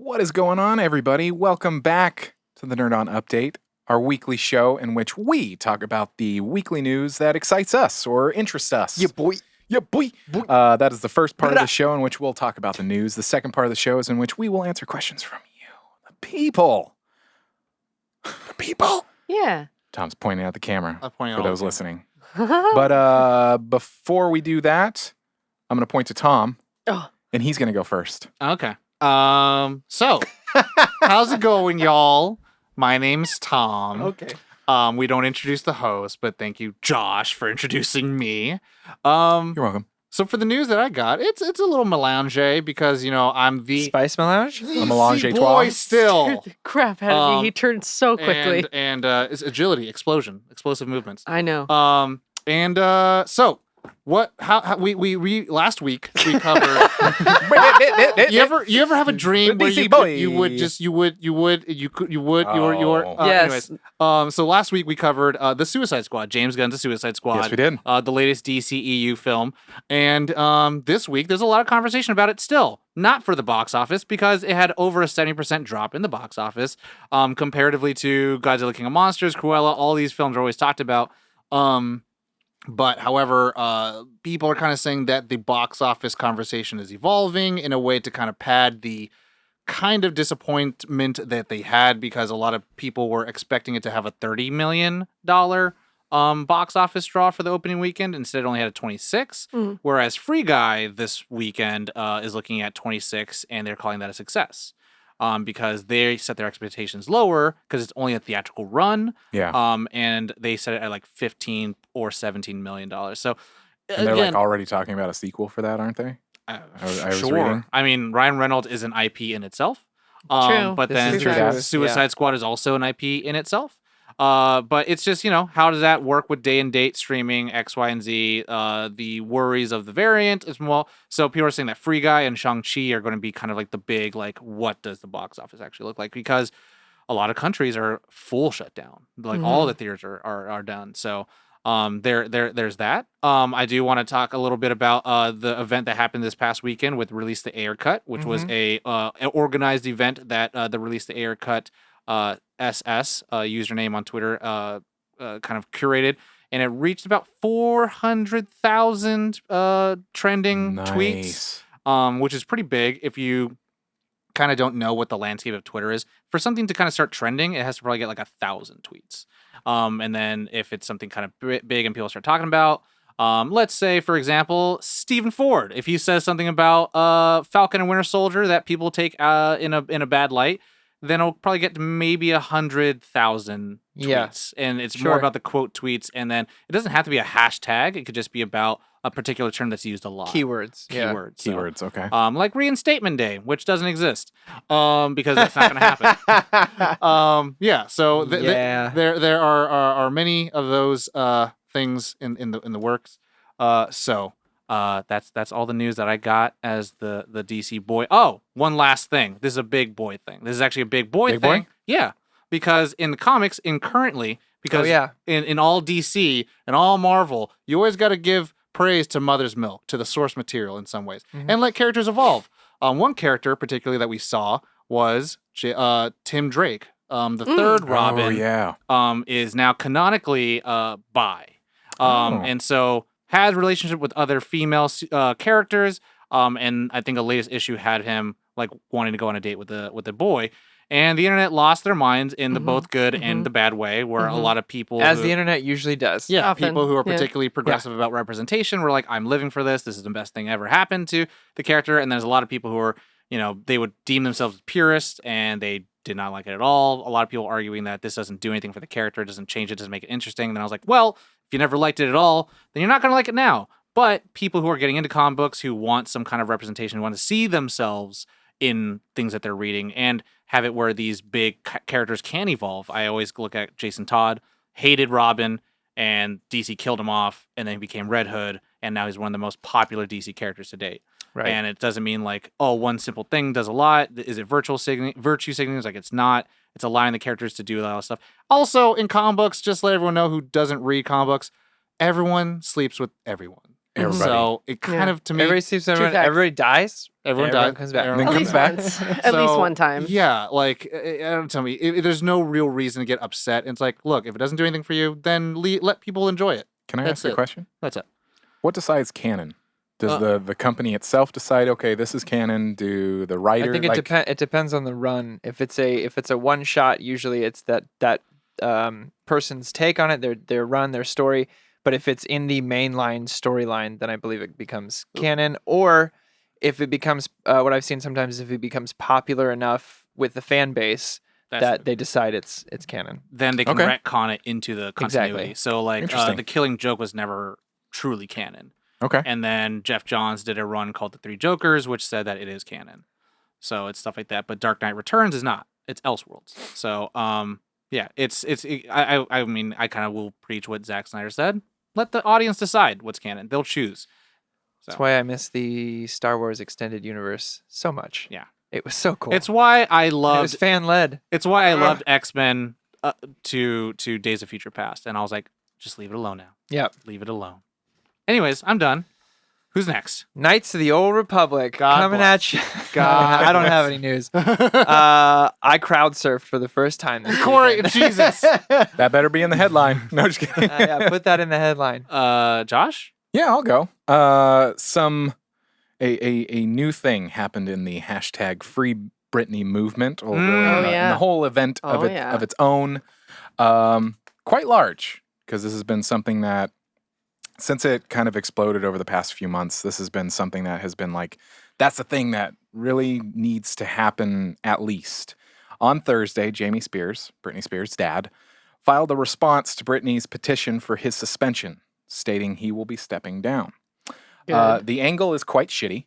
What is going on, everybody? Welcome back to the Nerd On Update, our weekly show in which we talk about the weekly news that excites us or interests us. Yeah, boy. Yeah, boy. That is the first part of the show in which we'll talk about the news. The second part of the show is in which we will answer questions from you, the people. The people. Yeah. Tom's pointing at the camera I'm pointing for at all those the listening. But before we do that, I'm going to point to Tom, and he's going to go first. Okay. So, how's it going, y'all? My name's Tom. Okay. We don't introduce the host, but thank you, Josh, for introducing me. You're welcome. So for the news that I got, it's a little melange because, I'm the Spice melange? A melange à boy trois? still. Crap out of me. He turned so quickly. And it's agility, explosion, explosive movements. I know. So how we last week we covered you ever have a dream where Yes. anyways, so last week we covered the Suicide Squad, James Gunn's The Suicide Squad. Yes, we did. The latest DCEU film. And this week there's a lot of conversation about it still. Not for the box office, because it had over a 70% drop in the box office, comparatively to Godzilla King of Monsters, Cruella. All these films are always talked about. But however, people are kind of saying that the box office conversation is evolving in a way to kind of pad the kind of disappointment that they had, because a lot of people were expecting it to have a $30 million box office draw for the opening weekend. Instead, it only had a 26. Whereas Free Guy this weekend is looking at 26, and they're calling that a success. Because they set their expectations lower because it's only a theatrical run. Yeah. And they set it at like $15 or $17 million. So And they're like already talking about a sequel for that, aren't they? I was sure. reading. I mean, Ryan Reynolds is an IP in itself. True. But This then is true. Suicide Squad is also an IP in itself. But it's just, how does that work with day and date streaming, X, Y, and Z? The worries of the variant as well. So people are saying that Free Guy and Shang-Chi are going to be kind of like the big, like, what does the box office actually look like? Because a lot of countries are full shutdown. Like all the theaters are done. So there's that. I do want to talk a little bit about the event that happened this past weekend with Release the Air Cut, which was an organized event that the Release the Air Cut SS username on Twitter kind of curated, and it reached about 400,000 trending tweets, which is pretty big. If you kind of don't know what the landscape of Twitter is, for something to kind of start trending, it has to probably get like 1,000 tweets. And then if it's something kind of big and people start talking about, let's say, for example, Stephen Ford, if he says something about Falcon and Winter Soldier that people take in a bad light, then it'll probably get to maybe 100,000 tweets. And it's more about the quote tweets. And then it doesn't have to be a hashtag. It could just be about a particular term that's used a lot. Keywords. Keywords, okay. Like Reinstatement Day, which doesn't exist because that's not going to happen. So there are many of those things in the works. That's all the news that I got as the DC boy. Oh, one last thing. This is a big boy thing. This is actually a big boy thing. Yeah, because in the comics, in all DC and all Marvel, you always got to give praise to Mother's Milk, to the source material in some ways, and let characters evolve. One character particularly that we saw was Tim Drake. The third Robin is now canonically bi. And so has relationship with other female characters, and I think the latest issue had him like wanting to go on a date with the boy, and the internet lost their minds in the both good and the bad way, where a lot of people, the internet usually does, Often. people who are particularly progressive about representation were like, I'm living for this is the best thing ever happened to the character, and there's a lot of people who are, they would deem themselves purists, and they did not like it at all. A lot of people arguing that this doesn't do anything for the character, it doesn't change it, doesn't make it interesting. And then I was like, well, if you never liked it at all, then you're not going to like it now. But people who are getting into comic books, who want some kind of representation, who want to see themselves in things that they're reading and have it where these big characters can evolve. I always look at Jason Todd, hated Robin, and DC killed him off, and then he became Red Hood, and now he's one of the most popular DC characters to date. Right. And it doesn't mean like, oh, one simple thing does a lot. Is it virtue signaling? It's like, it's not. It's allowing the characters to do a lot of stuff. Also, in comic books, just let everyone know who doesn't read comic books, everyone sleeps with everyone. Everybody. So it kind of, to me, Everybody sleeps. True facts. Everybody dies. everyone everyone dies. comes back. Everyone Then At comes least back. once. At least So, one time. Yeah, like, don't tell me. There's no real reason to get upset. It's like, look, if it doesn't do anything for you, then let people enjoy it. Can I That's ask a it. question? That's it. What decides canon? Does Uh, the company itself decide? Okay, this is canon. Do the writer? I think it depends on the run. If it's a one shot, usually it's that person's take on it, their run, their story. But if it's in the mainline storyline, then I believe it becomes canon. Or if it becomes what I've seen sometimes, if it becomes popular enough with the fan base that they decide it's canon. Then they can Okay. retcon it into the continuity. Exactly. So, like, Interesting. the Killing Joke was never truly canon. Okay. And then Jeff Johns did a run called The Three Jokers, which said that it is canon. So it's stuff like that. But Dark Knight Returns is not. It's Elseworlds. So, yeah, I mean, I kind of will preach what Zack Snyder said. Let the audience decide what's canon. They'll choose. That's why I miss the Star Wars extended universe so much. Yeah. It was so cool. It's why I it was loved. fan led. It's why I loved X-Men to Days of Future Past, and I was like, just leave it alone now. Yep. Leave it alone. Anyways, I'm done. Who's next? Knights of the Old Republic God coming bless. at you. God I don't bless. have any news. I crowd surfed for the first time this Corey, weekend. Jesus. That better be in the headline. No, just kidding. Yeah, put that in the headline. Josh? Yeah, I'll go. A new thing happened in the hashtag Free Britney movement, or really Oh, in yeah. the whole event Oh, yeah. of its own. Quite large, because this has been something that, since it kind of exploded over the past few months, this has been something that has been like, that's the thing that really needs to happen at least. On Thursday, Jamie Spears, Britney Spears' dad, filed a response to Britney's petition for his suspension, stating he will be stepping down. Good. The angle is quite shitty,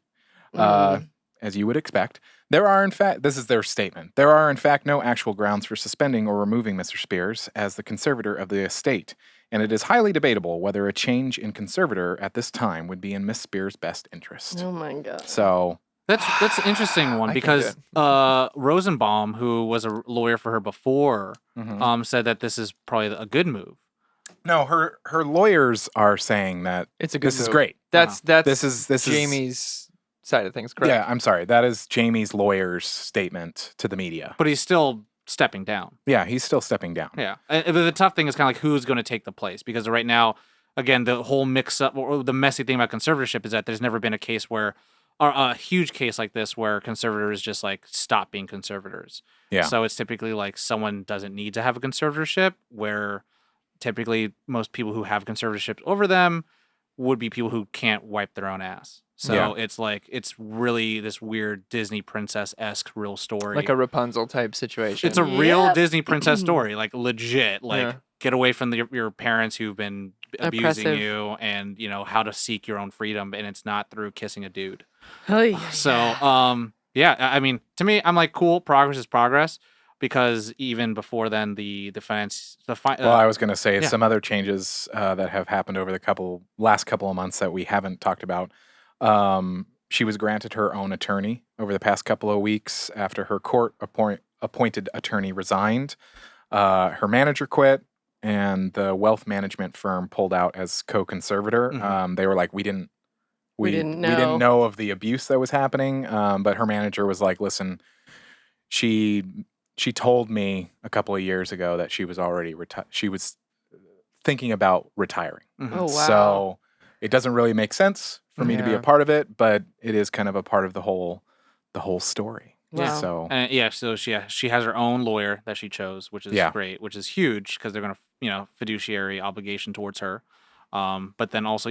as you would expect. There are, in fact, this is their statement. There are, in fact, no actual grounds for suspending or removing Mr. Spears as the conservator of the estate, and it is highly debatable whether a change in conservator at this time would be in Miss Spears' best interest. Oh my god. So, That's an interesting one I can because do Rosenbaum, who was a lawyer for her before, said that this is probably a good move. no, her lawyers are saying that It's a good this is move. great. That's This is Jamie's side of things, correct? Yeah, I'm sorry. That is Jamie's lawyer's statement to the media. But he's still stepping down. Yeah, he's still stepping down. Yeah. And the tough thing is kind of like who's going to take the place because right now, again, the whole mix up or the messy thing about conservatorship is that there's never been a case where, or a huge case like this where conservators just like stop being conservators. Yeah. So it's typically like someone doesn't need to have a conservatorship where typically most people who have conservatorships over them would be people who can't wipe their own ass. So Yeah. it's like, it's really this weird Disney princess-esque real story. Like a Rapunzel type situation. It's a real Yep. Disney princess story, like legit. Like Yeah. get away from your parents who've been abusing Oppressive. you, and you know how to seek your own freedom, and it's not through kissing a dude. Oy. So, yeah, I mean, to me, I'm like, cool, progress is progress, because even before then, Well, I was going to say yeah. some other changes that have happened over the last couple of months that we haven't talked about. She was granted her own attorney over the past couple of weeks after her court appointed attorney resigned. Her manager quit, and the wealth management firm pulled out as co-conservator. Mhm. They were like, we didn't know of the abuse that was happening, but her manager was like, listen, she told me a couple of years ago that she was already she was thinking about retiring. Mhm. Oh wow. So it doesn't really make sense for me to be a Yeah. part of it, but it is kind of a part of the whole story. Wow. So And yeah, so she has her own lawyer that she chose, which is Yeah. great, which is huge because they're gonna fiduciary obligation towards her. But then also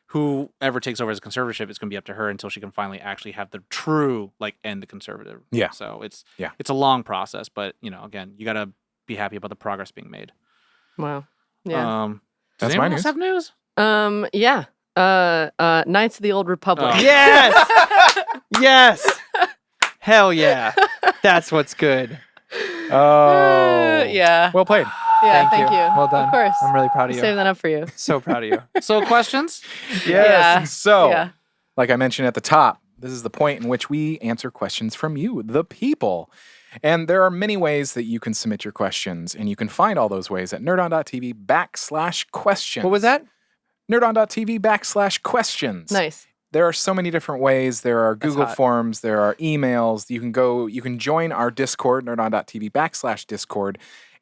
whoever takes over as a conservatorship, it's gonna be up to her until she can finally actually have the true end the conservative. Yeah. So it's Yeah. a long process, but again, you gotta be happy about the progress being made. Wow. Yeah. Does That's my anyone else news. have news? Yeah. Knights of the Old Republic. Oh. Yes! Yes! Hell yeah. That's what's good. oh Yeah. well played. Yeah. Thank Thank you. you. Well done. Of course. I'm really proud of you. Saving that up for you. So proud of you. So questions? Yes. Yeah. So Yeah. like I mentioned at the top, this is the point in which we answer questions from you, the people. And there are many ways that you can submit your questions, and you can find all those ways at nerdon.tv/questions. What was that? nerdon.tv/questions. Nice. There are so many different ways. There are Google hot. Forms. There are emails. You can join our Discord, nerdon.tv/Discord.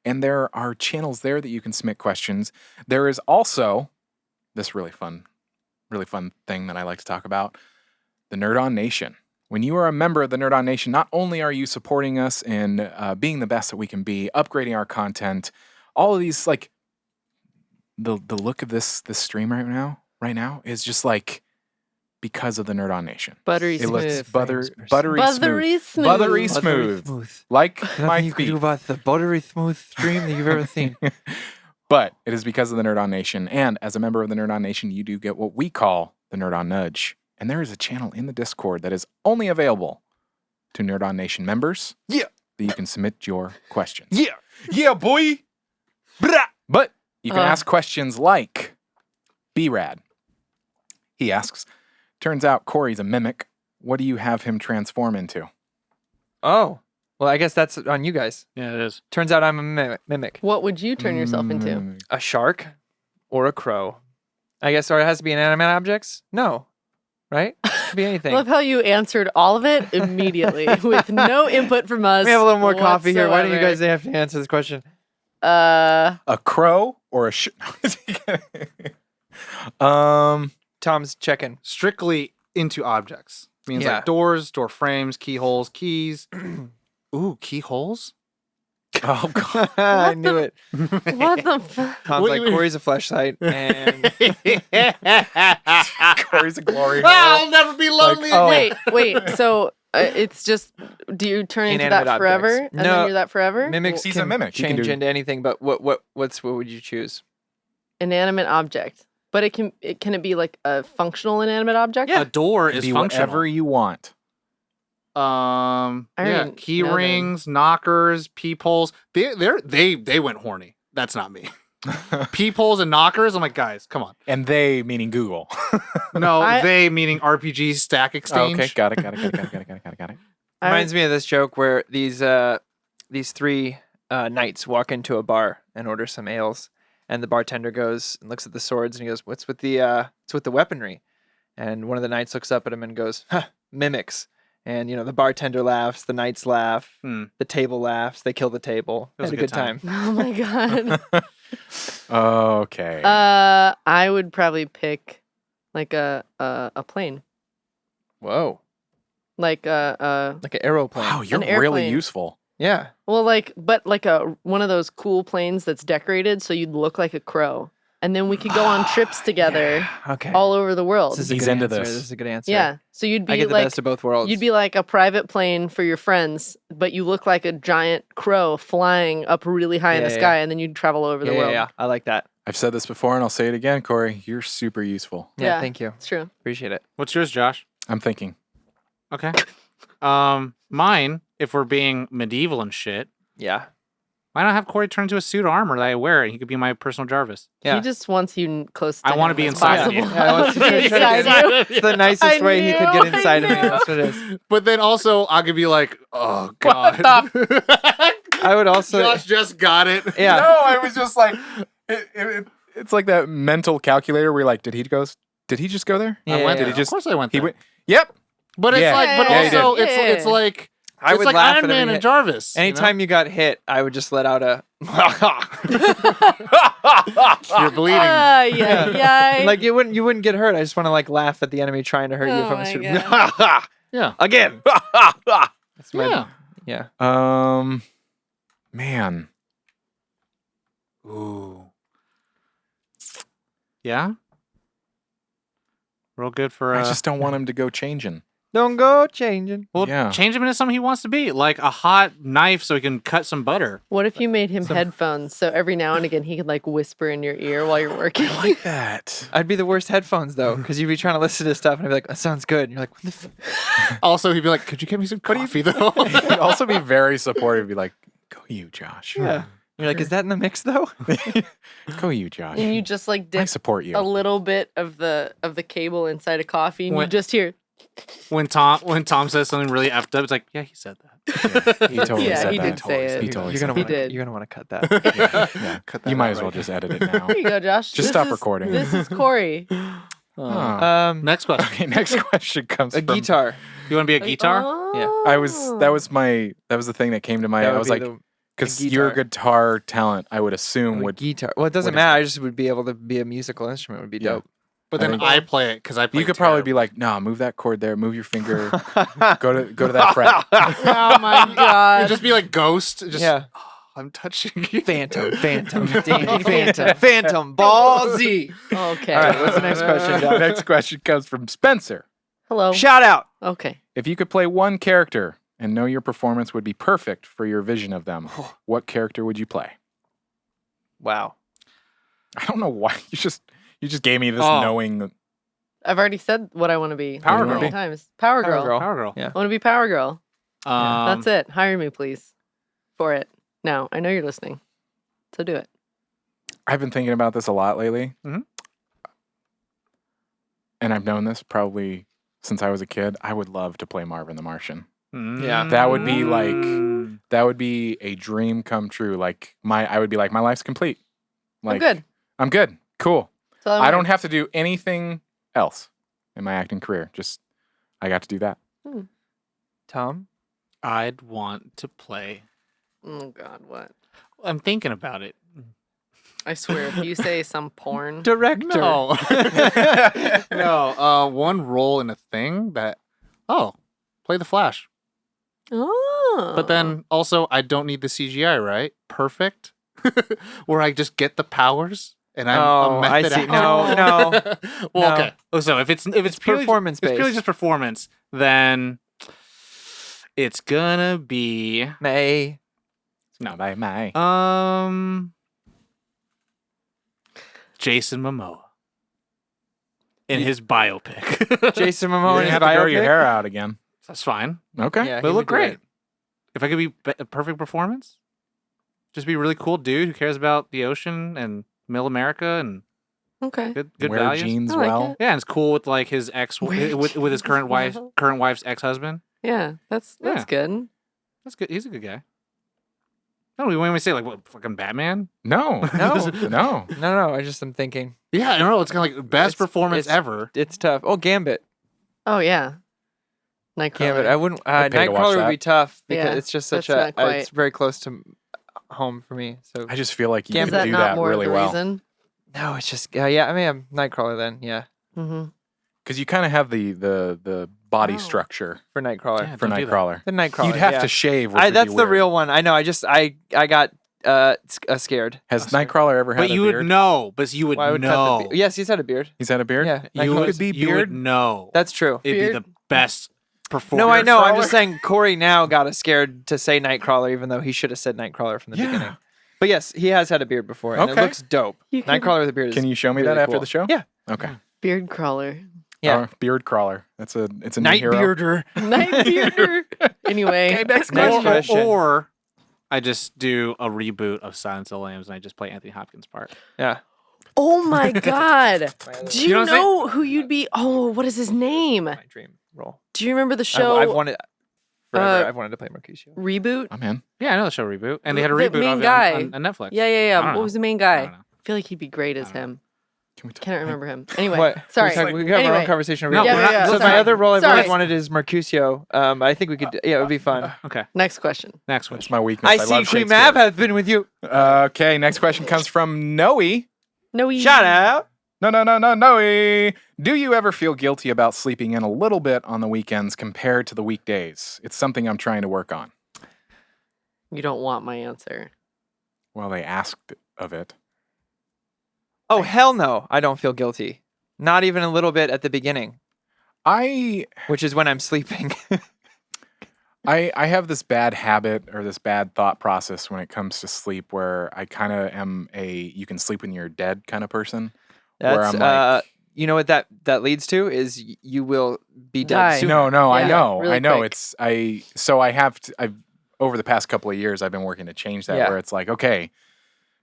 And there are channels there that you can submit questions. There is also this really fun thing that I like to talk about, the Nerd On Nation. When you are a member of the Nerd On Nation, not only are you supporting us in being the best that we can be, upgrading our content, all of these, like, the look of this stream right now is just like because of the Nerd On Nation. Buttery It smooth. looks Buttery Buttery smooth. Buttery smooth. Like Nothing my you can do feet. about the buttery smooth stream that you've ever seen. But it is because of the Nerd On Nation. And as a member of the Nerd On Nation, you do get what we call the Nerd On Nudge. And there is a channel in the Discord that is only available to Nerd On Nation members. Yeah. That you can submit your questions. Yeah. Yeah, boy. Brah. But you can ask questions like, B-Rad. He asks, turns out Corey's a mimic. What do you have him transform into? Oh. Well, I guess that's on you guys. Yeah, it is. Turns out I'm a mimic. What would you turn yourself into? A shark or a crow. I guess, or it has to be inanimate objects? No. Right? It could be I anything. love how you answered all of it immediately with no input from us. We have a little more coffee here. Why don't you whatsoever. guys have to answer this question? A crow or a Tom's checking. Strictly into objects. Means Yeah. like doors, door frames, keyholes, keys. Ooh, keyholes? Oh, God. I knew it. What the fuck? Tom's Wait. like, Corey's a fleshlight. And Corey's a glory hole. I'll never be lonely oh. again. Wait. So it's just, do you turn into Inanimate that forever? objects. And No. then you're that forever? mimics He's a can mimic. He can change do- into anything, but what would you choose? Inanimate object. But can it be like a functional inanimate object? A door Can is be functional. whatever you want. I already key know rings, knockers, peepholes. They went horny. That's not me. Peepholes and knockers. I'm like, guys, come on. And they meaning Google. No, I- they meaning RPG Stack Exchange. Okay, got it. Reminds me of this joke where these three knights walk into a bar and order some ales, and the bartender goes and looks at the swords and he goes, "What's with the weaponry?" And one of the knights looks up at him and goes, "Huh, mimics." And the bartender laughs, the knights laugh, Hmm. the table laughs, they kill the table. It was Had a good time. Oh my god. Okay. I would probably pick like a plane. Whoa, Like a like an aeroplane. Wow, you're an really airplane. useful. Yeah. well, but like one of those cool planes that's decorated so you'd look like a crow. And then we could go on trips together Okay. all over the world. This is a He's good into answer. this. This is a good answer. Yeah. So you'd I be get the like best of both worlds. you'd be like a private plane for your friends, but you look like a giant crow flying up really high in the Yeah, sky, and then you'd travel over the yeah, world. yeah, I like that. I've said this before and I'll say it again, Corey. You're super useful. Yeah, Yeah. thank you. It's true. Appreciate it. What's yours, Josh? I'm thinking. Okay. Mine, if we're being medieval and shit, Yeah. why not have Corey turn into a suit of armor that I wear and he could be my personal Jarvis? Yeah. He just wants you close to I wanna him be as inside of possible. you. Yeah, I want to Be be inside inside you. It's the nicest I way he could knew, get inside of me. I That's what it is. But then also, I could be like, oh, God. I would also. Josh just got it. Yeah. No, I was just like, it's like that mental calculator where you're like, did he just go there? Yeah, I went yeah, there. yeah. Of course I went He there. went. Yep. But it's Yeah. like, but Yeah, he also, did. it's like, I it's would like laugh Iron at Man every and hit. Jarvis. Anytime you got hit, I would just let out a. You're bleeding. Yeah. Like you wouldn't get hurt. I just want to like laugh at the enemy trying to hurt you Oh if I'm my shooting. God. Yeah. Again. That's my. Yeah. Yeah. Man. Ooh. Yeah? Real good for I just don't want him to go changing. Don't go changing. well, Yeah. change him into something he wants to be, like a hot knife so he can cut some butter. What if you made him headphones so every now and again he could like whisper in your ear while you're working? I like that. I'd be the worst headphones though, because you'd be trying to listen to stuff and I'd be like, that sounds good. And you're like, what the Also, he'd be like, could you get me some coffee, though? He'd also be very supportive. Be like, go you, Josh. Yeah. You're like, is that in the mix though? Go you, Josh. And you just like I dip support you. a little bit of the cable inside a coffee, and you When- just hear. when Tom says something really effed up, it's like, yeah, he said that. He totally Yeah, said he that. did say it. He totally You're said gonna He want did. You're gonna want to cut that. Yeah. Cut that You might out as well right just edit it now. Here you go, Josh. Just This stop is- recording. This is Corey. Oh. Next question. Okay, next question comes A from guitar. You want to be a guitar? Yeah. That was the thing that came to mind. That I would was be like, the because your guitar talent, I would assume a would. guitar. Well, it doesn't would- matter. I just would be able to be a musical instrument. Would be Yeah. dope. But I then think- I play it because I play You could probably be terribly. like, nah, move that chord there, move your finger, go to that fret. Oh my You god. just be like Ghost. Just, Yeah. I'm touching you. Phantom, Phantom, ballsy. Okay. All right, what's the next question, Doc? Next question comes from Spencer. Hello. Shout out. Okay. If you could play one character and know your performance would be perfect for your vision of them, what character would you play? Wow. I don't know why you just gave me this Oh. knowing. I've already said what I want to be. Power many Girl. times. Power Power Girl. Girl. Power Girl. Yeah. I want to be Power Girl. Um, That's it. Hire me, please, for it. Now, I know you're listening, so do it. I've been thinking about this a lot lately, Mhm. and I've known this probably since I was a kid. I would love to play Marvin the Martian. Yeah. That would be like Mm. that would be a dream come true. Like I would be like, my life's complete. Like I'm good. I'm good. Cool. So I'm I don't have to do anything else in my acting career. Just I got to do that. Tom. I'd want to play. Oh God, what? I'm thinking about it. I swear, if you say some porn, Director. No. No. One role in a thing that. Oh, play the Flash. oh, But then also, I don't need the CGI, right? Perfect. Where I just get the powers and I'm Oh, a I method see. actor. No. Well, No. okay. So if it's purely, Performance it's purely based. just performance, then it's gonna be May. No, my. Jason Momoa in his biopic. Jason You're Momoa gonna in his have to grow your biopic. hair out again. That's fine. Okay. Yeah, But he it would looked do great. it. If I could be a perfect performance, just be a really cool dude who cares about the ocean and middle America and okay. good Wear values. jeans I like well. it. Yeah, and it's cool with like his Wear with his current jeans wife, well. current wife's ex-husband. Yeah, that's Yeah. good. That's good. He's a good guy. No, we want to say like what fucking Batman? No. No. No. No. I just am thinking Yeah, I don't know. It's kind of like best performance it's- ever. it's tough. Oh, Gambit. Oh yeah, Nightcrawler. Gambit. I wouldn't. I'd pay to watch Nightcrawler would that. be tough because Yeah, it's just such that's a. not It's quite- very close to home for me. So I just feel like you Is could Gambit. that do not that more really of the well. reason? no, it's just yeah. I mean, I'm Nightcrawler then. Yeah, Mm-hmm. Because you kind of have the body Oh. structure for Nightcrawler. Yeah, for don't do that. Nightcrawler. The Nightcrawler. You'd have yeah. to shave. Which would be That's the weird. real one. I know. I got scared. Has Nightcrawler ever had But a you beard? would know. But you would Why would cut know. the yes, he's had a beard. He's had a beard? Yeah, You Nightcrawler's- could be You would beard. know. That's true. It'd be Beard- the best performance. No, I know. I'm Nightcrawler? just saying Corey now got us scared to say Nightcrawler, even though he should have said Nightcrawler from the Yeah. beginning. But yes, he has had a beard before, and it Okay. looks dope. You can- Nightcrawler with a beard is Can you show me really that after cool. the show? Yeah. Okay. Beard crawler. Yeah. Or beard crawler. It's a new hero. Nightbearder. Nightbearder. Anyway, Okay, next Next Or, question. or I just do a reboot of Silence of the Lambs and I just play Anthony Hopkins' part. Yeah. oh my God. Do You you know what I'm saying? know who you'd be? Oh, what is his name? My dream role. Do you remember the show I've wanted forever. uh, I've wanted to play Mercutio. Reboot? I'm in. Yeah, I know the show reboot. And they had a The reboot main of it guy. on Netflix. Yeah, yeah, I yeah. don't What know. was the main I guy? don't know. I feel like he'd be great as I don't him. Can we talk? Can't remember him. Anyway, What? sorry. We have our Anyway. own conversation. No, Yeah, we're yeah, not- yeah. So let's my Sorry. other role I've Sorry. always wanted is Mercutio. I think we could. Yeah, it would be fun. Okay, Next question. next That's one. my weakness. I love see Queen Shakespeare. Mab have been with you. Okay, next question comes from Noe. No, he. Shout out. No. Noe. Do you ever feel guilty about sleeping in a little bit on the weekends compared to the weekdays? It's something I'm trying to work on. You don't want my answer. Well, they asked of it. Oh hell no! I don't feel guilty. Not even a little bit at the beginning, I which is when I'm sleeping. I have this bad habit or this bad thought process when it comes to sleep where I kind of am a you can sleep when you're dead kind of person. Where That's I'm like, you know what that leads to is you will be dead Die. soon. no, I Yeah, know. really I know. quick. I've over the past couple of years I've been working to change that Yeah. where it's like, okay,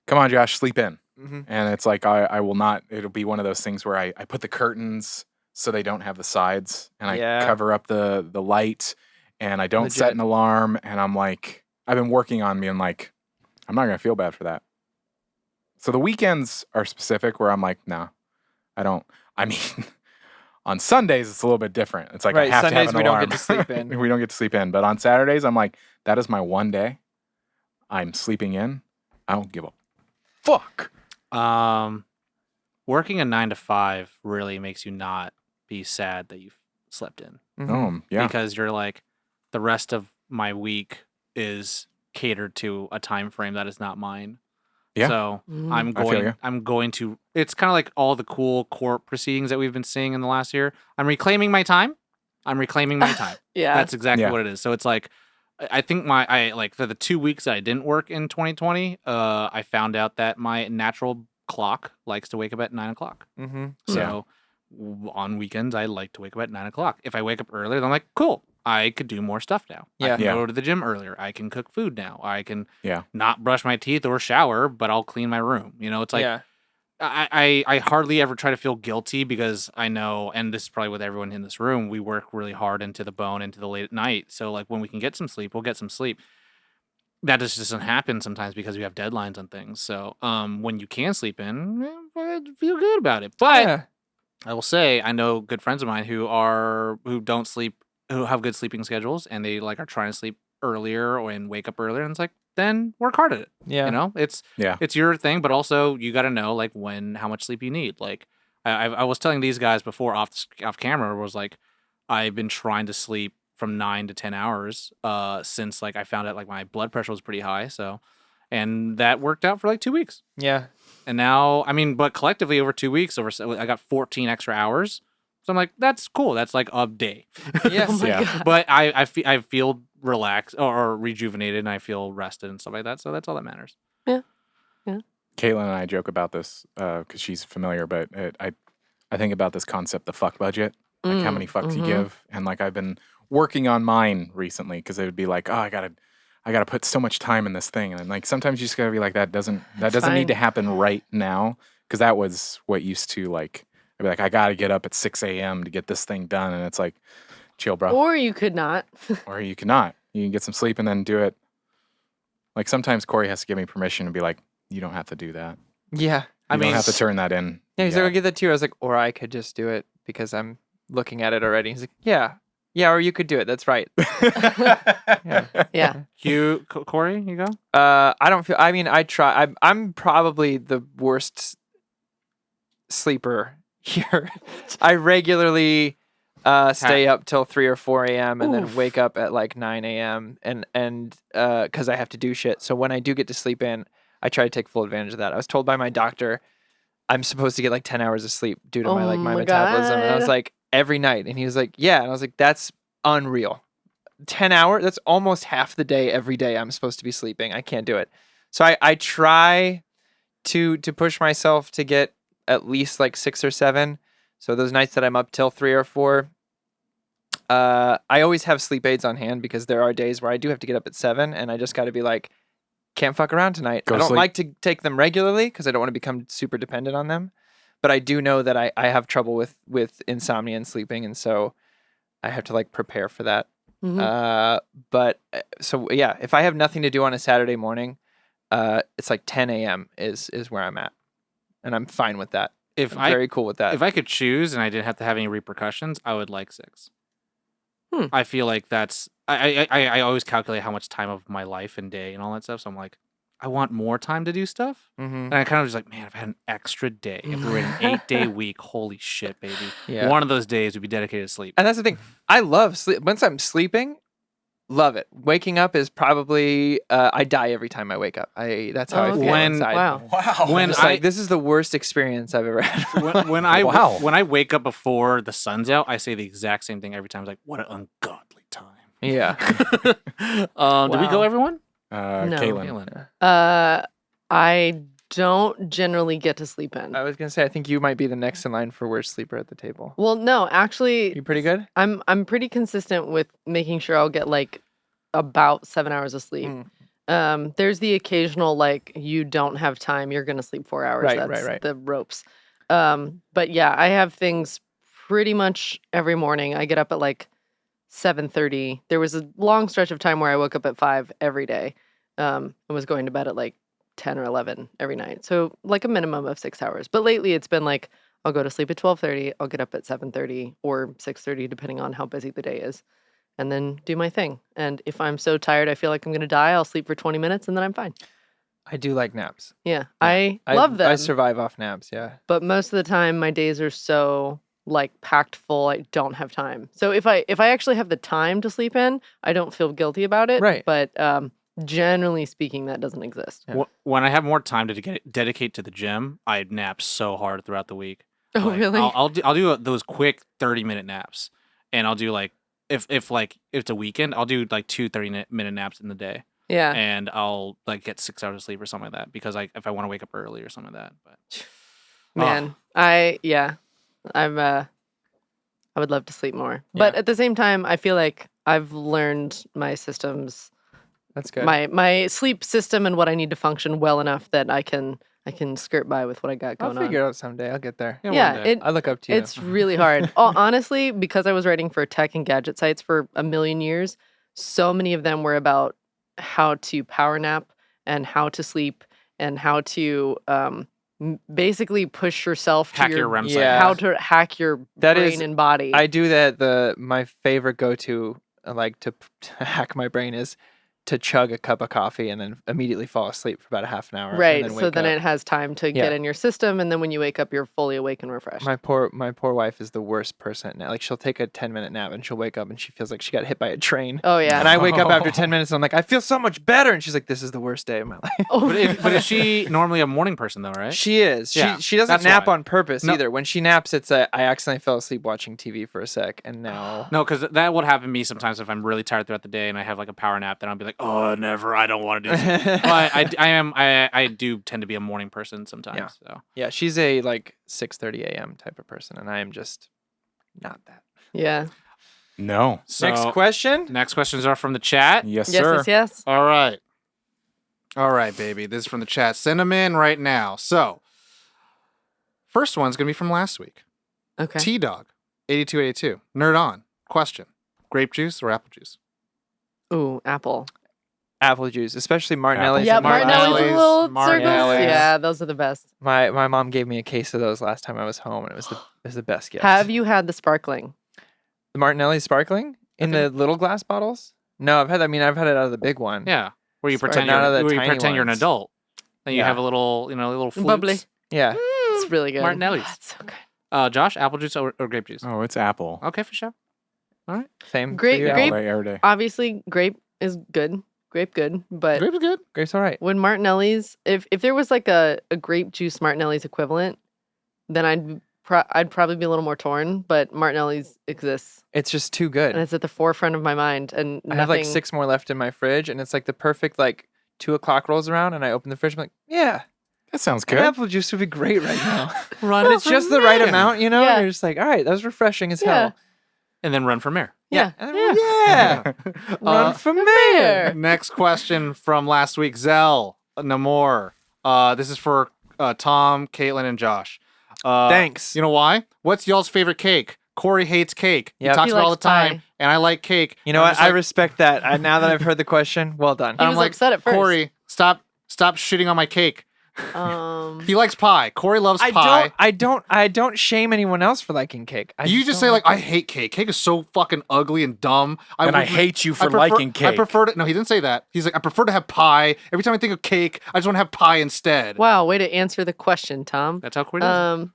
come on, Josh, sleep in. Mhm. And it's like I will not. It'll be one of those things where I put the curtains so they don't have the sides, and I Yeah. cover up the light, and I don't set Legit. an alarm, and I'm like, I've been working on being like, I'm not gonna feel bad for that. So the weekends are specific where I'm like, no, I don't. I mean, on Sundays it's a little bit different. It's like I Right, have Sundays to have an we don't alarm. get to sleep in. We don't get to sleep in. But on Saturdays, I'm like, that is my one day. I'm sleeping in. I don't give a fuck. Working a 9 to 5 really makes you not be sad that you slept in. Yeah. Because you're like, the rest of my week is catered to a time frame that is not mine. Yeah. So Mhm. I'm going to, it's kind of like all the cool court proceedings that we've been seeing in the last year. I'm reclaiming my time. Yeah. That's exactly Yeah. what it is. So it's like, I think for the 2 weeks that I didn't work in 2020, I found out that my natural clock likes to wake up at 9 o'clock. Mm-hmm. So on weekends, I like to wake up at 9 o'clock. If I wake up earlier, then I'm like, cool, I could do more stuff now. I Yeah. can Yeah. go to the gym earlier. I can cook food now. I can Yeah. not brush my teeth or shower, but I'll clean my room. It's like, yeah. I hardly ever try to feel guilty because I know, and this is probably with everyone in this room, we work really hard into the bone, into the late at night. So like when we can get some sleep, we'll get some sleep. That just doesn't happen sometimes because we have deadlines on things. So when you can sleep in, I feel good about it. But Yeah. I will say I know good friends of mine who don't sleep, who have good sleeping schedules, and they like are trying to sleep earlier and wake up earlier, and it's like, then work hard at it. Yeah. It's your thing, but also you got to know like how much sleep you need. Like I was telling these guys before off camera, was like, I've been trying to sleep from 9 to 10 hours since like I found out like my blood pressure was pretty high. So, and that worked out for like 2 weeks. Yeah. And now, I mean, but collectively over 2 weeks, I got 14 extra hours. So I'm like, that's cool. That's like a day. Yes. Oh my Yeah. God. But I feel relaxed or rejuvenated, and I feel rested and stuff like that. So that's all that matters. Caitlin and I joke about this because she's familiar, but I think about this concept, the fuck budget, like how many fucks you give, and like I've been working on mine recently because it would be like, oh, I gotta put so much time in this thing, and like sometimes you just gotta be like, that doesn't fine. need to happen right now, because that was what used to like, I'd be like, I gotta get up at 6 a.m. to get this thing done, and it's like, chill, bro. Or you could not. Or you cannot. You can get some sleep and then do it. Like sometimes Corey has to give me permission to be like, you don't have to do that. Yeah. You don't have to turn that in. Yeah, he's like, I'll give that to you. I was like, or I could just do it because I'm looking at it already. He's like, yeah. Yeah, or you could do it. That's right. Yeah. Yeah. Corey, you go? I don't feel, I mean, I try. I'm probably the worst sleeper here. I regularly stay up till 3 or 4 a.m. and then Oof. wake up at like 9 a.m. and because I have to do shit. So when I do get to sleep in, I try to take full advantage of that. I was told by my doctor I'm supposed to get like 10 hours of sleep due to my my metabolism. And I was God. like, every night. And he was like, yeah. And I was like, that's unreal. 10 hours? That's almost half the day every day I'm supposed to be sleeping. I can't do it. So I try to push myself to get at least like 6 or 7. So those nights that I'm up till 3 or 4, I always have sleep aids on hand because there are days where I do have to get up at 7 and I just got to be like, can't fuck around tonight. Go I don't sleep. like to take them regularly because I don't want to become super dependent on them. But I do know that I have trouble with insomnia and sleeping. And so I have to like prepare for that. So yeah, if I have nothing to do on a Saturday morning, it's like 10 a.m. is where I'm at. And I'm fine with that. I'm very cool with that. If I could choose and I didn't have to have any repercussions, I would like 6. I feel like that's I always calculate how much time of my life and day and all that stuff. So I'm like, I want more time to do stuff. And I kind of was like, man, if I had an extra day, if we were in an 8-day week, holy shit, baby. Yeah. One of those days would be dedicated to sleep. And that's the thing. I love sleep. Once I'm sleeping, love it. Waking up is probably I die every time I wake up. That's how I feel inside. Wow. When This is the worst experience I've ever had. when I Wow. when I wake up before the sun's out, I say the exact same thing every time. It's like, what an ungodly time. Yeah. Did we go, everyone? Caitlin. I don't generally get to sleep in. I was gonna say I think you might be the next in line for worst sleeper at the table. Well, no, actually, You pretty good? I'm pretty consistent with making sure I'll get like about 7 hours of sleep. There's the occasional like you don't have time, you're gonna sleep 4 hours. That's Right. the ropes. But yeah, I have things pretty much every morning. I get up at like 7:30. There was a long stretch of time where I woke up at 5 every day, and was going to bed at like 10 or 11 every night. So like a minimum of 6 hours. But lately it's been like I'll go to sleep at 12:30, I'll get up at 7:30 or 6:30 depending on how busy the day is, and then do my thing. And if I'm so tired I feel like I'm going to die, I'll sleep for 20 minutes and then I'm fine. I do like naps. Yeah. I love them. I survive off naps, yeah. But most of the time my days are so like packed full, I don't have time. So if I actually have the time to sleep in, I don't feel guilty about it. Right. But generally speaking, that doesn't exist. Yeah. When I have more time to dedicate to the gym, I nap so hard throughout the week. Oh, Like, really? I'll do those quick 30-minute naps, and I'll do like if it's a weekend, I'll do like 2 30-minute naps in the day, Yeah. and I'll like get 6 hours of sleep or something like that because if I want to wake up early or something like that. But Man, I would love to sleep more. Yeah. But at the same time, I feel like I've learned my systems, That's good. my sleep system and what I need to function well enough that I can skirt by with what I got I'll going figure on. it out someday. I'll get there. Yeah, one day. I look up to you. it's really hard. Honestly, because I was writing for tech and gadget sites for a million years, so many of them were about how to power nap and how to sleep and how to basically push yourself to hack your REM cycle. Yeah. how to hack your That brain is- and body. I do that. My favorite go-to, like to hack my brain, is to chug a cup of coffee and then immediately fall asleep for about a half an hour. Right. And then So wake then up. it has time to get Yeah. in your system, and then when you wake up, you're fully awake and refreshed. My poor wife is the worst person. Like she'll take a 10-minute nap and she'll wake up and she feels like she got hit by a train. Oh yeah. And I wake up after 10 minutes and I'm like, I feel so much better. And she's like, this is the worst day of my life. Oh, But is she normally a morning person though, right? She is. Yeah, She doesn't that's nap why. on purpose No. either. When she naps, it's I accidentally fell asleep watching TV for a sec and now. No, because that would happen to me sometimes if I'm really tired throughout the day and I have like a power nap. Then I'll be like, oh, never. I don't want to do this. But I do tend to be a morning person sometimes. Yeah. So Yeah, she's a like 6:30 a.m. type of person, and I am just not that. yeah. No. Next question. Next questions are from the chat. Yes, Yes, sir. yes, yes. All right, baby. This is from the chat. Send them in right now. So, first one's gonna be from last week. Okay. T Dog, 8282. Nerd on. Question: grape juice or apple juice? Ooh, apple. Apple juice, especially Martinelli's. Yeah, and Martinelli's in little circles. Martinelli's. Yeah, those are the best. My mom gave me a case of those last time I was home, and it was the best gift. Have you had the sparkling? the Martinelli sparkling in the little glass bottles? No, I've had it out of the big one. Yeah, where you Sorry. pretend Not out of the where you tiny pretend you're an ones. adult. Then you Yeah. have a little, little flutes. Bubbly. Yeah. It's really good. Martinelli's. Oh, it's so good. Josh, apple juice or grape juice? Oh, it's apple. Okay, for sure. Same. for Grape- you, All grape- Al? day, every day. Obviously, grape is good. Grape good, but Grape is good. Grape's all right. when Martinelli's, if there was like a grape juice Martinelli's equivalent, then I'd probably be a little more torn. But Martinelli's exists, It's just too good. and it's at the forefront of my mind. And I have like nothing- 6 more left in my fridge, and it's like the perfect 2:00 rolls around, and I open the fridge. I'm like, yeah, That sounds an good. apple juice would be great right now. Run And it's just the right amount, Yeah. And you're just like, all right, that was refreshing as hell. and then run for mayor. Yeah. Yeah. Run for mayor. Next question from last week, Zell Namor. This is for Tom, Caitlin, and Josh. Thanks. You know why? What's y'all's favorite cake? Corey hates cake. Yep. He talks He about it all the likes time, pie. and I like cake. You know I'm what? just I like, respect that. Now that I've heard the question, well done. He I'm was like, upset at first. Corey, stop shitting on my cake. Um, He likes pie. Corey loves I pie. don't shame anyone else for liking cake. You just say don't like, I hate cake. Cake is so fucking ugly and dumb. And I would- hate you I for prefer- liking cake. I prefer to. No, he didn't say that. He's like, I prefer to have pie. Every time I think of cake, I just want to have pie instead. wow, way to answer the question, Tom. That's how Corey does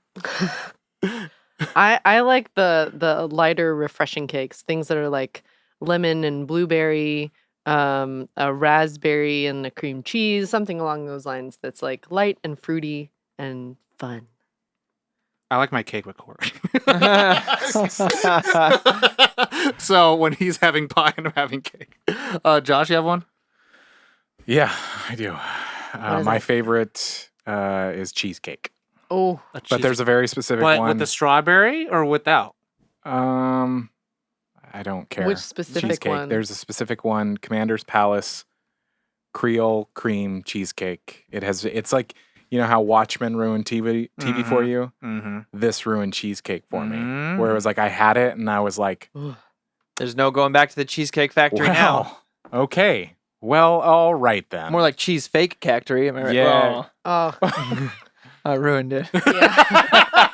I like the lighter, refreshing cakes, things that are like lemon and blueberry, a raspberry and a cream cheese, something along those lines. That's like light and fruity and fun. it. I like my cake with Corey. So when he's having pie and I'm having cake. Josh, you have one? Yeah, I do. What is My it? favorite is cheesecake, Oh, but there's a very specific What, one. with the strawberry or without? I don't care. which specific Cheesecake. one? There's a specific one, Commander's Palace Creole cream cheesecake. It's like, you know how Watchmen ruined TV for you? Mm-hmm. This ruined cheesecake for me. Mm. Where it was like I had it and I was like, Ugh. There's no going back to the Cheesecake Factory now. Okay. Well, all right then. More like Cheese Fake Factory. Am I right? Yeah. Oh, I ruined it. yeah.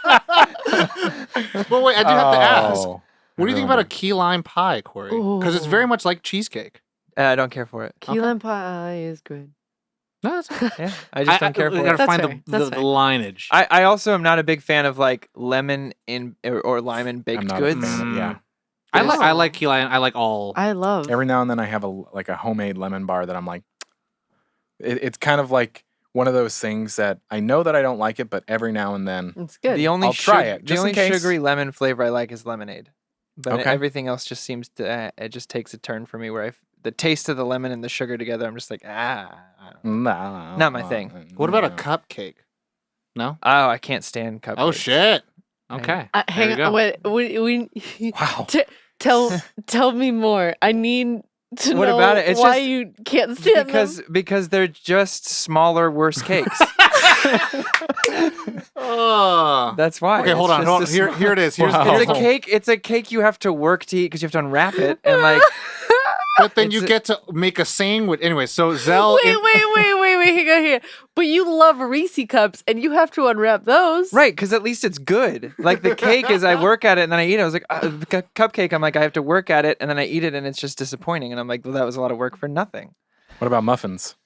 Well, wait, I do have to ask. Oh, What do you think about a key lime pie, Corey? Because it's very Ooh. much like cheesecake. I don't care for it. Key lime pie is good. No, that's Yeah, I just don't care for We it. gotta That's find fair. the That's the fair. lineage. I also am not a big fan of like lemon in or lime in I'm baked not a goods. fan of- yeah. I like key lime. I like all. I love. Every now and then I have a homemade lemon bar that I'm like, it's kind of like one of those things that I know that I don't like it, but every now and then It's good. The only I'll try it, the just in only case. sugary lemon flavor I like is lemonade, but Okay. everything else just seems to it just takes a turn for me where the taste of the lemon and the sugar together. I'm just like I don't know. nah, Not my thing. What about a yeah. cupcake? No. Oh, I can't stand cupcakes. Oh shit. Okay. There hang you go. on. We Wow. tell me more. I need to What know about it? It's why just you can't stand them. because they're just smaller, worse cakes. Oh. That's why. Okay, It's hold on. just Hold on. a Here, small- here it is. Here's Wow. the It's a puzzle. cake. It's a cake you have to work to eat because you have to unwrap it and like. But then you It's a- get to make a sandwich. Anyway, so Zell. Wait, hang on here. But you love Reese cups, and you have to unwrap those. Right, because at least it's good. Like the cake is, I work at it and then I eat it. I was like, cupcake. I'm like, I have to work at it and then I eat it and it's just disappointing. And I'm like, well, that was a lot of work for nothing. What about muffins?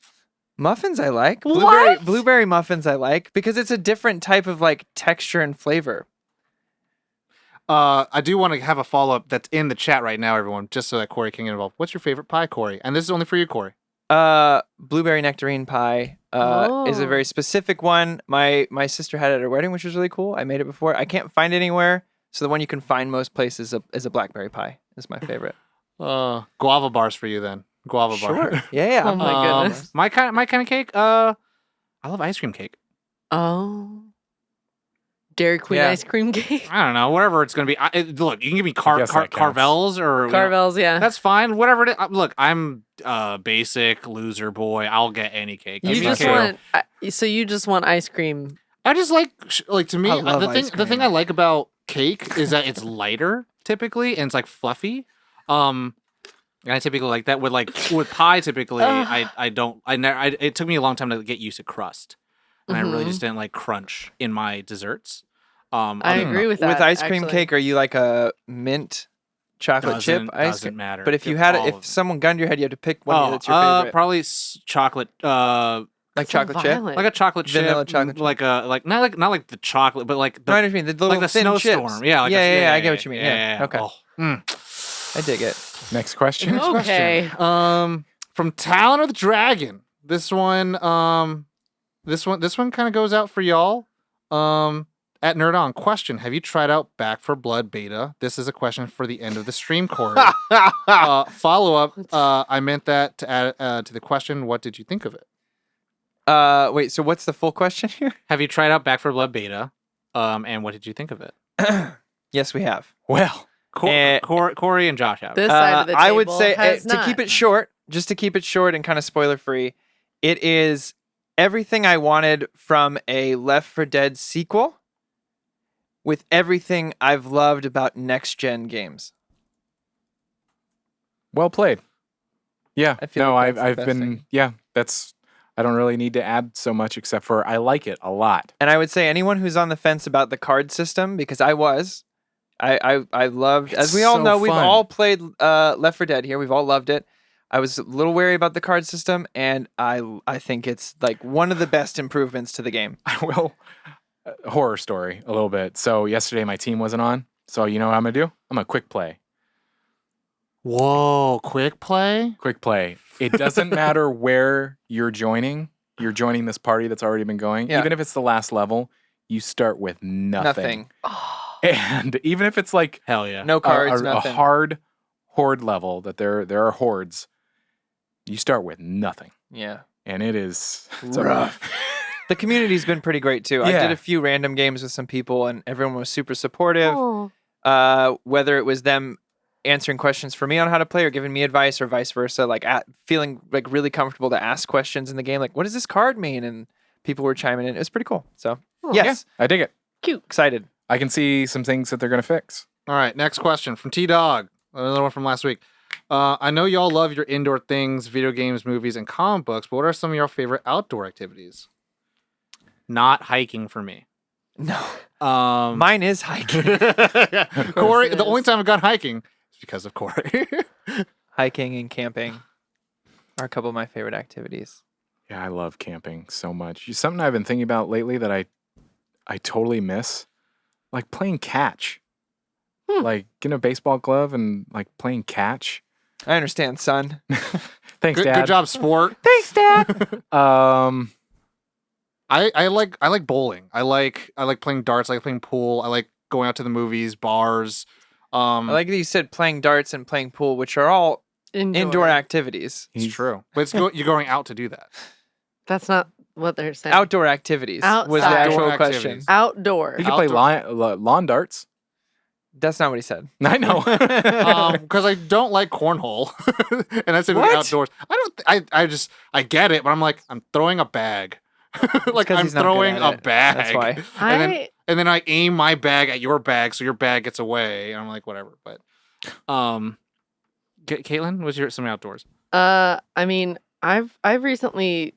Muffins I like. What? Blueberry muffins I like because it's a different type of like texture and flavor. I do want to have a follow up that's in the chat right now, everyone, just so that Corey can get involved. What's your favorite pie, Corey? And this is only for you, Corey. Blueberry nectarine pie is a Oh. very specific one. My sister had it at her wedding, which was really cool. I made it before. I can't find it anywhere. So the one you can find most places is a blackberry pie. Is my favorite. Guava bars for you then. Guava bar. Sure. Yeah. Oh my goodness. My kind of cake. I love ice cream cake. Oh. Dairy Queen Yeah. ice cream cake. I don't know, whatever it's gonna be. Look, you can give me guess that counts. Carvel's or Carvel's, yeah. that's fine. Whatever it is. Look, I'm basic loser boy. I'll get any cake. You Give me just cake. want so you just want ice cream. I just like to me I love the ice thing cream. I like about cake is that it's lighter typically and it's like fluffy. And I typically like that with pie. Typically, Ugh. it took me a long time to get used to crust, and I really Mhm. just didn't like crunch in my desserts. I agree with that. With ice cream actually. cake, are you like a mint chocolate chip ice doesn't cream? matter. But if you had All it, of if them. someone gunned your head, you had to pick one that's your favorite. Probably chocolate. Like So chocolate chip. violent. Like a chocolate chip, Vanilla chocolate chip. like not like the chocolate, but like No, I the know what you mean. The little like the thin snowstorm. chips. Yeah, like yeah, I get what you mean. Yeah. Okay. Oh. I dig it. Next question. Okay. From Talon of the Dragon. This one kind of goes out for y'all. At Nerd On, question: have you tried out Back for Blood beta? This is a question for the end of the stream, Corey. Follow up. I meant that to add to the question. What did you think of it? Wait. So what's the full question here? Have you tried out Back for Blood beta? And what did you think of it? Yes, we have. Well, Corey and Josh have. This side of the table I would say has to keep not. it short, just to keep it short and kind of spoiler free, it is everything I wanted from a Left 4 Dead sequel with everything I've loved about next gen games. well played. Yeah. I feel No, like that's the I've best been. thing. Yeah, I don't really need to add so much except for I like it a lot. And I would say anyone who's on the fence about the card system, because I loved, as It's we all so know, we've fun. all played Left 4 Dead here. We've all loved it. I was a little wary about the card system, and I think it's like one of the best improvements to the game. I will. Horror story a little bit. So yesterday my team wasn't on. So you know what I'm gonna do? I'm gonna quick play. Whoa, quick play? Quick play. It doesn't matter where you're joining. You're joining this party that's already been going. Yeah. Even if it's the last level, you start with nothing. And even if it's like Hell yeah. No cards, a nothing. hard horde level that there are hordes, you start with nothing. Yeah. And it's Rough. The community's been pretty great too. I Yeah. did a few random games with some people, and everyone was super supportive. Oh. Whether it was them answering questions for me on how to play or giving me advice or vice versa, like feeling like really comfortable to ask questions in the game, like what does this card mean? And people were chiming in. It was pretty cool. So Oh. yes, I dig it. Cute. excited. I can see some things that they're gonna fix. All right, next question from T Dog. Another one from last week. I know y'all love your indoor things, video games, movies, and comic books, but what are some of your favorite outdoor activities? Not hiking for me. No. Um, Mine is hiking. Corey, it the only is. time I've gone hiking is because of Corey. Hiking and camping are a couple of my favorite activities. Yeah, I love camping so much. Something I've been thinking about lately that I totally miss, like playing catch. Like getting a baseball glove and like playing catch. I understand, son. Thanks, Dad. Good job, sport. Thanks, Dad. I like bowling. I like playing darts. I like playing pool. I like going out to the movies, bars. I like that you said playing darts and playing pool, which are all indoor activities. It's true, but you're going out to do that. That's not what they're saying. Outdoor activities was the Outside. actual Outdoor question. activities. Outdoor. You can play lawn darts. That's not what he said. I know. Because I don't like cornhole, and I said What? outdoors. I get it, but I'm like, I'm throwing a bag. Like 'cause I'm he's not good throwing at a it. bag. That's why. And then I aim my bag at your bag, so your bag gets away. And I'm like, whatever. But, Caitlin, what's some outdoors? I mean, I've recently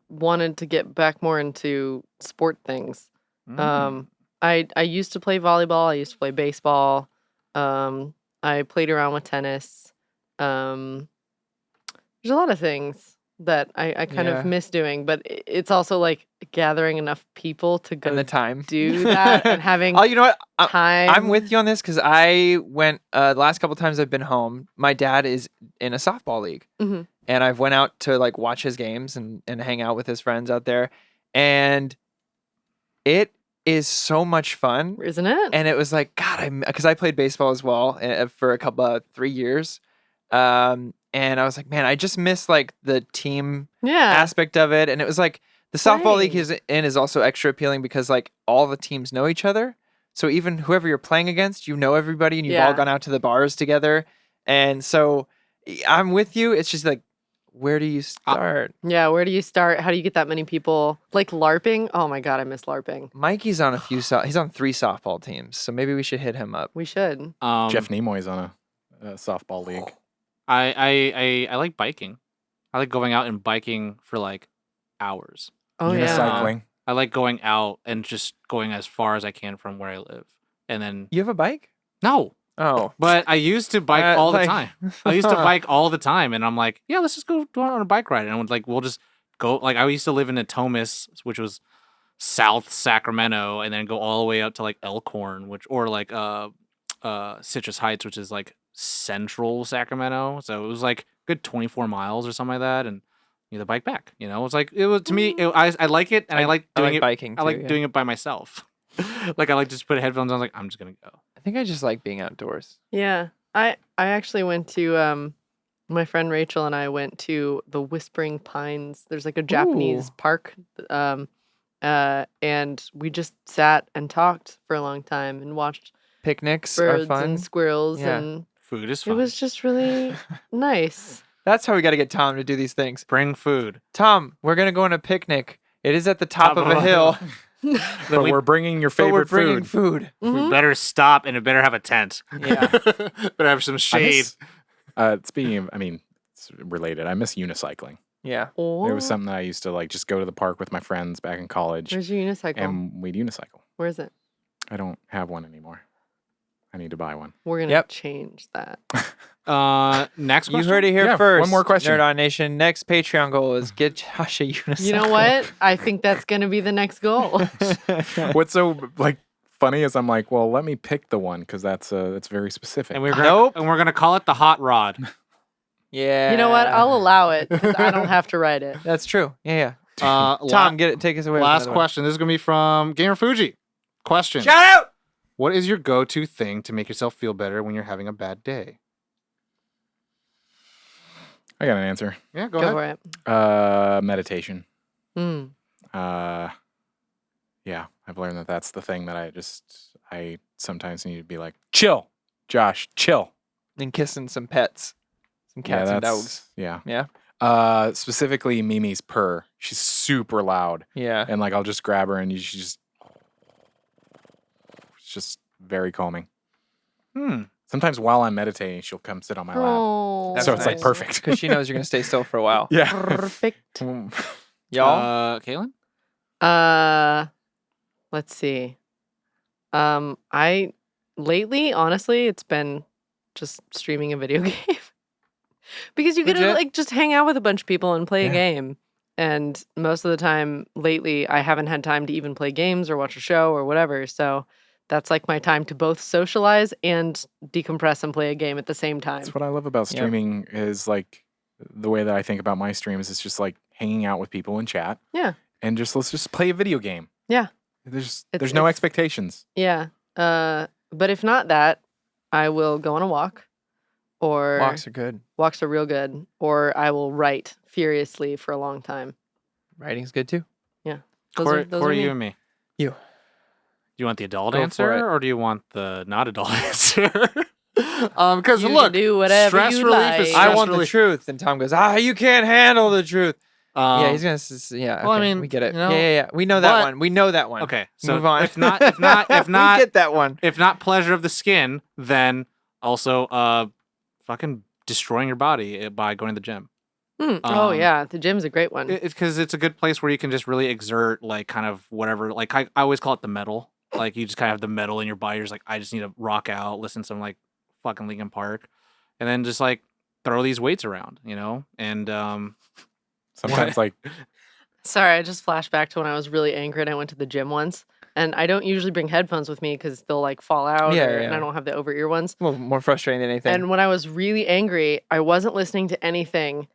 wanted to get back more into sport things. I used to play volleyball. I used to play baseball. I played around with tennis. There's a lot of things that I kind Yeah. of miss doing, but it's also like gathering enough people to go And the time. do that and having Oh, you know what? time. I'm with you on this because I went the last couple times I've been home. My dad is in a softball league, Mhm. and I've went out to like watch his games and hang out with his friends out there, and it is so much fun. Isn't it? And it was like, God, because I played baseball as well for a couple 3 years, and I was like, man, I just miss like the team yeah. aspect of it. And it was like the softball league Playing. he's in is also extra appealing because like all the teams know each other. So even whoever you're playing against, you know everybody, and you've all Yeah. gone out to the bars together. And so I'm with you. It's just like, where do you start? Yeah, where do you start? How do you get that many people? Like LARPing? Oh my god, I miss LARPing. Mikey's on he's on 3 softball teams, so maybe we should hit him up. We should. Jeff Nimoy's on a softball league. I like biking. I like going out and biking for like hours. Oh yeah. Unicycling. I like going out and just going as far as I can from where I live. And then You have a bike? no, Oh, but I used to bike all the like- time. I used to bike all the time, and I'm like, yeah, let's just go on a bike ride. And we'll just go. Like I used to live in Natomas, which was South Sacramento, and then go all the way up to like Elkhorn, or like Citrus Heights, which is like central Sacramento. So it was like good 24 miles or something like that, and the bike back. It was like it was to me. I like it, and I like doing it. biking. I like too, yeah. doing it by myself. Like I like to just put headphones on. I was like, I'm just gonna go. I think I just like being outdoors. Yeah. I actually went to my friend Rachel and I went to the Whispering Pines. There's like a Japanese park. And we just sat and talked for a long time and watched Picnics are birds fun. and squirrels Yeah. and Food is it fun. was just really nice. That's how we got to get Tom to do these things. Bring food. Tom, we're gonna go on a picnic. It is at the top of a hill, But we're bringing your but we're favorite bringing food. food. Mhm. We better stop, and it better have a tent. Yeah. Better have some I shade. miss, speaking of, it's related. I miss unicycling. Yeah. Oh, It was something that I used to like just go to the park with my friends back in college, where's your unicycle? and we'd unicycle. Where is it? I don't have one anymore. I need to buy one. We're gonna Yep. change that. Next You question. heard it here Yeah, first. one more question. Nerd On Nation. Next Patreon goal is get Josh a unicycle. You know what? I think that's gonna be the next goal. What's so like funny is I'm like, well, let me pick the one because that's very specific. And we're gonna Nope. and we're gonna call it the hot rod. Yeah. You know what? I'll allow it because I don't have to write it. That's true. Yeah, yeah. Tom, Tom, take us away. with last another one. question. This is gonna be from Gamer Fuji. Question: Shout out. What is your go-to thing to make yourself feel better when you're having a bad day? I got an answer. Yeah, go Go ahead. for it. Meditation. Mm. Yeah, I've learned that that's the thing that I sometimes need to be like, chill, Josh, chill. And kissing some pets, some cats and dogs. Yeah. Yeah. Specifically Mimi's purr. She's super loud, Yeah. and like I'll just grab her and it's just very calming. Hmm. Sometimes while I'm meditating, she'll come sit on my lap. Oh, So it's like perfect. because she knows you're gonna stay still for a while. Yeah. Perfect. Y'all, Caitlin? Let's see. I lately, honestly, it's been just streaming a video game because you get to Legit? like just hang out with a bunch of people and play a Yeah. game. And most of the time lately, I haven't had time to even play games or watch a show or whatever. So that's like my time to both socialize and decompress and play a game at the same time. That's what I love about Yep. streaming is like the way that I think about my streams is just like hanging out with people in chat. Yeah. And let's just play a video game. Yeah. There's It's- no it's- expectations. Yeah. But if not that, I will go on a walk, or walks are good. walks are real good, or I will write furiously for a long time. Writing's good too. Those are Corey, me. you and me. You. Do you want the adult Go for answer it. or do you want the not adult answer? Because You can look, do whatever stress you relief like. is I stress want the relief. truth, and Tom goes, you can't handle the truth. Yeah, he's Um, gonna. Yeah. well, I okay, mean, we get it. you know, yeah. We know that but- one. We know that one. okay. So Move on. if not, if not, we get that one. if not pleasure of the skin, then also fucking destroying your body by going to the gym. Oh Um, yeah, the gym's a great one. Because it's a good place where you can just really exert like kind of whatever. Like I always call it the metal. Like you just kind of have the metal in your body. You're just like, I just need to rock out, listen to some like fucking Linkin Park, and then just like throw these weights around, you know. And Sometimes like Sorry, I just flashed back to when I was really angry and I went to the gym once. And I don't usually bring headphones with me because they'll like fall out, Yeah, and yeah. I don't have the over ear ones. Well, more frustrating than anything. And when I was really angry, I wasn't listening to anything.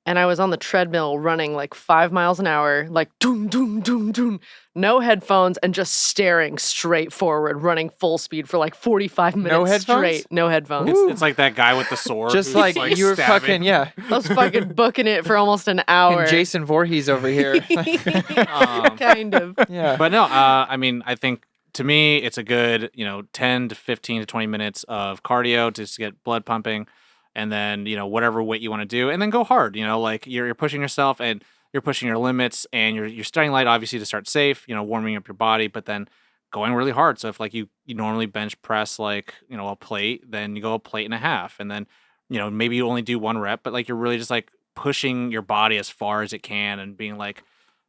And I was on the treadmill running like 5 miles an hour, like doom, doom, doom, doom, no headphones, and just staring straight forward, running full speed for like 45 minutes headphones? straight. No headphones. it's like that guy with the sword, just who's, like, you were stabbing. fucking yeah. I was fucking booking it for almost an hour. And Jason Voorhees over here. Kind of. yeah. But no, I mean, I think to me, it's a good, 10 to 15 to 20 minutes of cardio to just get blood pumping, and then, whatever weight you want to do, and then go hard. Like you're pushing yourself and you're pushing your limits, and you're starting light, obviously, to start safe, warming up your body, but then going really hard. So if like you normally bench press like, a plate, then you go a plate and a half, and then, maybe you only do one rep, but like you're really just like pushing your body as far as it can and being like,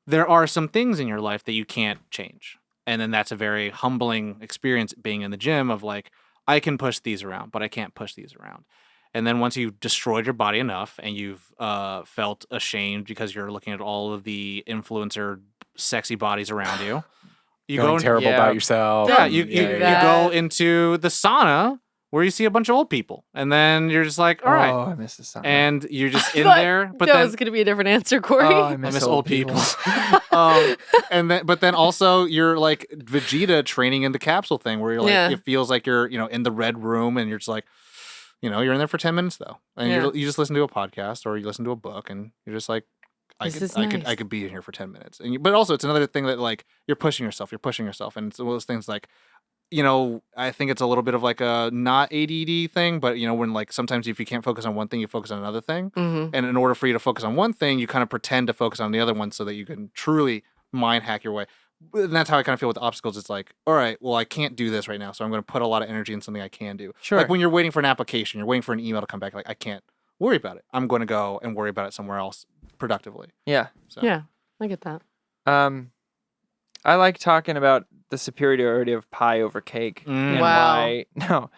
there are some things in your life that you can't change. And then that's a very humbling experience being in the gym of like, I can push these around, but I can't push these around. And then once you've destroyed your body enough and you've felt ashamed because you're looking at all of the influencer sexy bodies around you, you feeling go terrible yeah. about yourself. yeah, Don't you do you that. go into the sauna where you see a bunch of old people, and then you're just like, all right, Oh, I miss the sun. and you're just in thought there. But that then was going to be a different answer, Corey. Oh, I I miss, miss old people. But then also you're like Vegeta training in the capsule thing where you're like, Yeah. it feels like you're, in the red room, and you're just like, you're in there for 10 minutes though. And Yeah. you just listen to a podcast or you listen to a book, and you're just like, I This is I nice. could be in here for 10 minutes. But also it's another thing that like you're pushing yourself. And it's one of those things like, I think it's a little bit of like a not ADD thing, but when like sometimes if you can't focus on one thing, you focus on another thing. hmm And in order for you to focus on one thing, you kind of pretend to focus on the other one so that you can truly mind hack your way. And that's how I kind of feel with obstacles. It's like, all right, well, I can't do this right now, so I'm going to put a lot of energy in something I can do. Sure. Like when you're waiting for an application, you're waiting for an email to come back. Like, I can't worry about it. I'm going to go and worry about it somewhere else productively. yeah. So. Yeah, I get that. I like talking about the superiority of pie over cake. And Wow. why, no.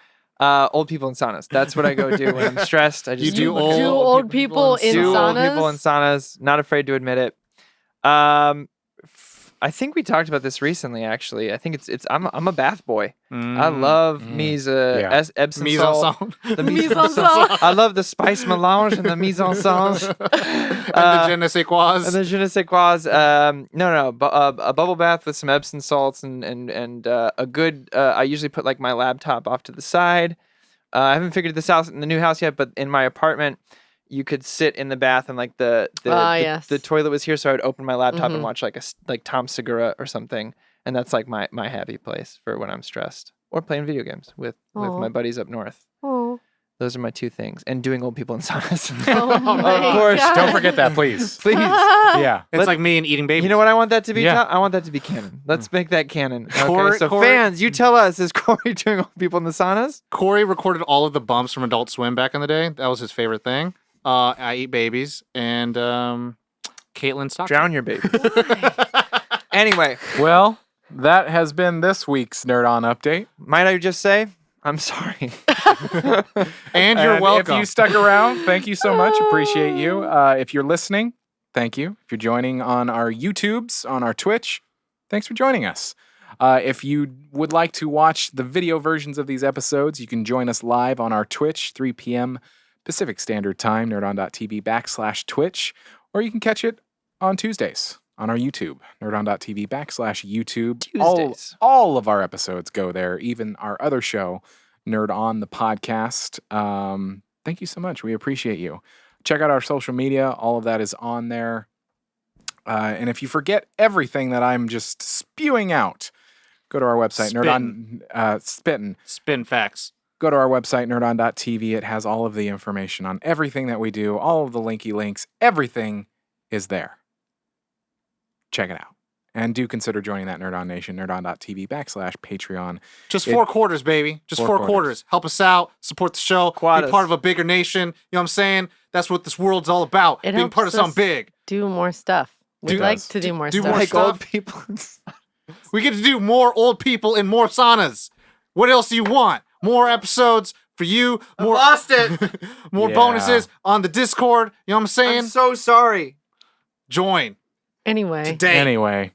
Old people in saunas. That's what I go do when I'm stressed. I just do look old- at Do old old people in do old saunas? people in saunas. Not afraid to admit it. I think we talked about this recently. Actually, I think I'm a bath boy. I love me's Yeah. Epsom Mise en salt. scène. The Mise en scène. I love the spice melange and the mise en scène. And the je ne sais quoi. And the je ne sais quoi. A bubble bath with some Epsom salts and a good. I usually put like my laptop off to the side. I haven't figured this out in the new house yet, but in my apartment, you could sit in the bath and like the yes. toilet was here, so I would open my laptop Mhm. and watch like Tom Segura or something, and that's like my happy place for when I'm stressed or playing video games with Aw. my buddies up north. Oh, Those are my two things. And doing old people in saunas. Oh my Of course. God. Don't forget that, please. Please. Yeah. It's like me and eating babies. You know what I want that to be? Yeah. I want that to be canon. Let's make that canon. Okay, Corey- so Corey- fans, you tell us, is Corey doing old people in the saunas? Corey recorded all of the bumps from Adult Swim back in the day. That was his favorite thing. I eat babies, and Caitlin Stockton. Drown your baby. Anyway, Well, that has been this week's Nerd On Update. might I just say, I'm sorry. And you're welcome. If you stuck around, thank you so much. Appreciate you. If you're listening, thank you. If you're joining on our YouTubes, on our Twitch, thanks for joining us. If you would like to watch the video versions of these episodes, you can join us live on our Twitch, 3 p.m. Pacific Standard Time, nerdon.tv/Twitch, or you can catch it on Tuesdays on our YouTube, nerdon.tv/YouTube. Tuesdays. All of our episodes go there, even our other show, Nerd On the Podcast. Thank you so much. We appreciate you. Check out our social media. All of that is on there. And if you forget everything that I'm just spewing out, go to our website, Spin facts. Go to our website, nerdon.tv. It has all of the information on everything that we do, all of the linky links. Everything is there. Check it out. And do consider joining that Nerd On Nation, nerdon.tv/Patreon. Just 4 quarters, baby. Just 4 quarters. Help us out. Support the show. Quad Be part of a bigger nation. You know what I'm saying? That's what this world's all about. It Being helps part of something us big. Do more stuff. We'd Do- like to do more do stuff. more Like stuff. old people. We get to do more old people in more saunas. What else do you want? More episodes for you. More lost it. more Yeah. bonuses on the Discord. You know what I'm saying? I'm so sorry. Join Anyway. today. Anyway,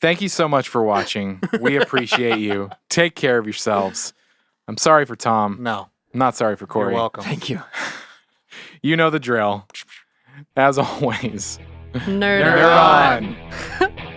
thank you so much for watching. We appreciate you. Take care of yourselves. I'm sorry for Tom. No, I'm not sorry for Corey. you're welcome. Thank you. You know the drill. As always, Nerd, Nerd on. on.